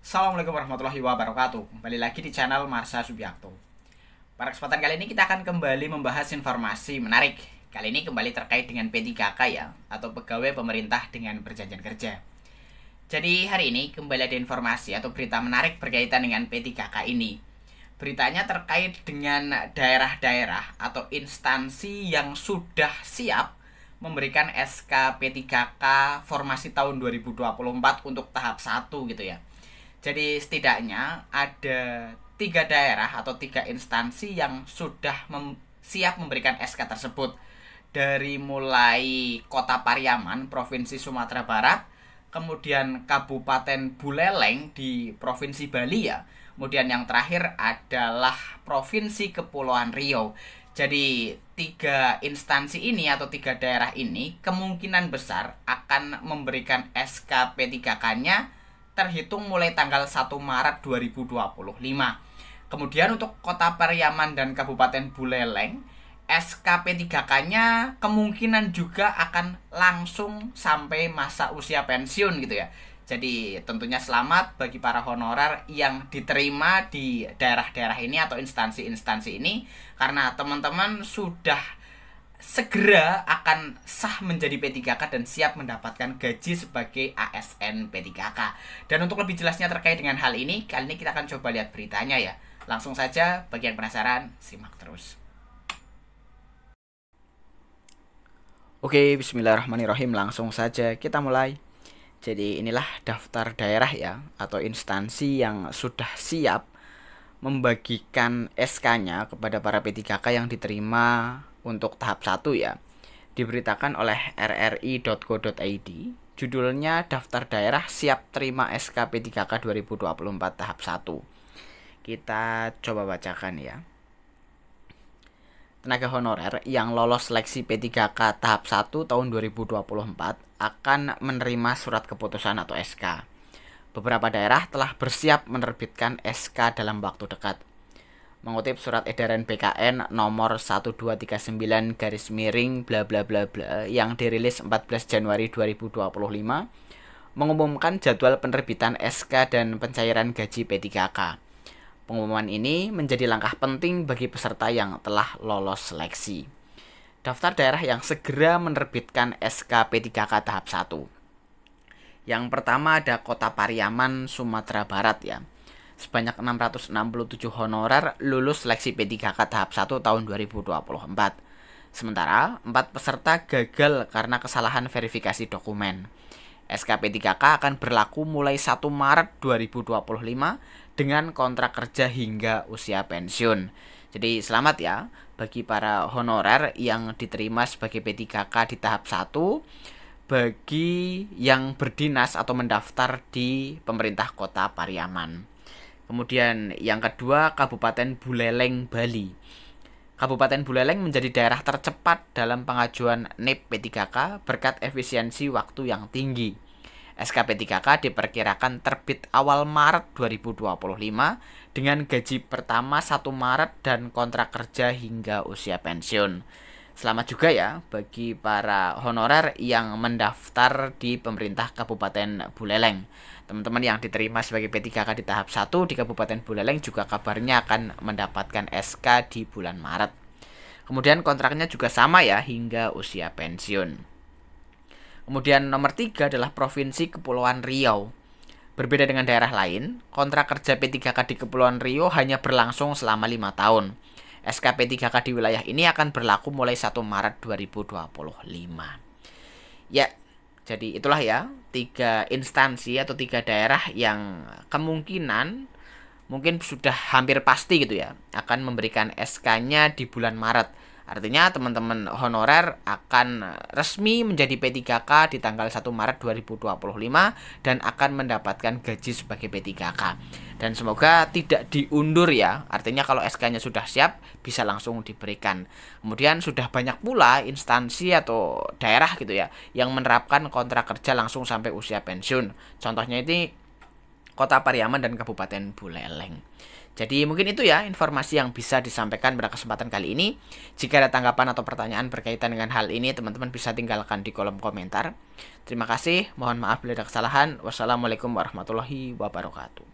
Assalamualaikum warahmatullahi wabarakatuh. Kembali lagi di channel Marsha Subiakto. Pada kesempatan kali ini kita akan kembali membahas informasi menarik. Kali ini kembali terkait dengan P3K ya, atau pegawai pemerintah dengan perjanjian kerja. Jadi hari ini kembali ada informasi atau berita menarik berkaitan dengan P3K ini. Beritanya terkait dengan daerah-daerah atau instansi yang sudah siap memberikan SK P3K formasi tahun 2024 untuk tahap 1 gitu ya. Jadi setidaknya ada 3 daerah atau 3 instansi yang sudah siap memberikan SK tersebut. Dari mulai Kota Pariaman, Provinsi Sumatera Barat, kemudian Kabupaten Buleleng di Provinsi Bali ya. Kemudian yang terakhir adalah Provinsi Kepulauan Riau. Jadi 3 instansi ini atau 3 daerah ini kemungkinan besar akan memberikan SK P3K-nya terhitung mulai tanggal 1 Maret 2025. Kemudian untuk Kota Pariaman dan Kabupaten Buleleng, SK P3K-nya kemungkinan juga akan langsung sampai masa usia pensiun gitu ya. Jadi tentunya selamat bagi para honorer yang diterima di daerah-daerah ini atau instansi-instansi ini, karena teman-teman sudah segera akan sah menjadi P3K dan siap mendapatkan gaji sebagai ASN P3K. Dan untuk lebih jelasnya terkait dengan hal ini, kali ini kita akan coba lihat beritanya ya. Langsung saja, bagi yang penasaran, simak terus. Oke, bismillahirrahmanirrahim. Langsung saja kita mulai. Jadi inilah daftar daerah ya, atau instansi yang sudah siap membagikan SK-nya kepada para P3K yang diterima untuk tahap 1 ya. Diberitakan oleh rri.co.id. Judulnya Daftar Daerah Siap Terima SK P3K 2024 tahap 1. Kita coba bacakan ya. Tenaga honorer yang lolos seleksi P3K tahap 1 tahun 2024 akan menerima surat keputusan atau SK. Beberapa daerah telah bersiap menerbitkan SK dalam waktu dekat. Mengutip surat edaran BKN nomor 1239 garis miring bla bla bla bla yang dirilis 14 Januari 2025 mengumumkan jadwal penerbitan SK dan pencairan gaji P3K. Pengumuman ini menjadi langkah penting bagi peserta yang telah lolos seleksi. Daftar daerah yang segera menerbitkan SK P3K tahap 1. Yang pertama ada Kota Pariaman, Sumatera Barat ya. Sebanyak 667 honorer lulus seleksi P3K tahap 1 tahun 2024. Sementara 4 peserta gagal karena kesalahan verifikasi dokumen. SK P3K akan berlaku mulai 1 Maret 2025 dengan kontrak kerja hingga usia pensiun. Jadi selamat ya bagi para honorer yang diterima sebagai P3K di tahap 1, bagi yang berdinas atau mendaftar di pemerintah Kota Pariaman. Kemudian yang kedua, Kabupaten Buleleng, Bali. Kabupaten Buleleng menjadi daerah tercepat dalam pengajuan NIP P3K berkat efisiensi waktu yang tinggi. SK P3K diperkirakan terbit awal Maret 2025 dengan gaji pertama 1 Maret dan kontrak kerja hingga usia pensiun. Selamat juga ya bagi para honorer yang mendaftar di pemerintah Kabupaten Buleleng. Teman-teman yang diterima sebagai P3K di tahap 1 di Kabupaten Buleleng juga kabarnya akan mendapatkan SK di bulan Maret. Kemudian kontraknya juga sama ya hingga usia pensiun. Kemudian nomor 3 adalah Provinsi Kepulauan Riau. Berbeda dengan daerah lain, kontrak kerja P3K di Kepulauan Riau hanya berlangsung selama 5 tahun. SK P3K di wilayah ini akan berlaku mulai 1 Maret 2025. Ya, jadi itulah ya 3 instansi atau 3 daerah yang kemungkinan mungkin sudah hampir pasti gitu ya akan memberikan SK-nya di bulan Maret. Artinya teman-teman honorer akan resmi menjadi P3K di tanggal 1 Maret 2025 dan akan mendapatkan gaji sebagai P3K. Dan semoga tidak diundur ya. Artinya kalau SK-nya sudah siap bisa langsung diberikan. Kemudian sudah banyak pula instansi atau daerah gitu ya yang menerapkan kontrak kerja langsung sampai usia pensiun. Contohnya ini Kota Pariaman dan Kabupaten Buleleng. Jadi mungkin itu ya informasi yang bisa disampaikan pada kesempatan kali ini. Jika ada tanggapan atau pertanyaan berkaitan dengan hal ini, teman-teman bisa tinggalkan di kolom komentar. Terima kasih, mohon maaf bila ada kesalahan. Wassalamualaikum warahmatullahi wabarakatuh.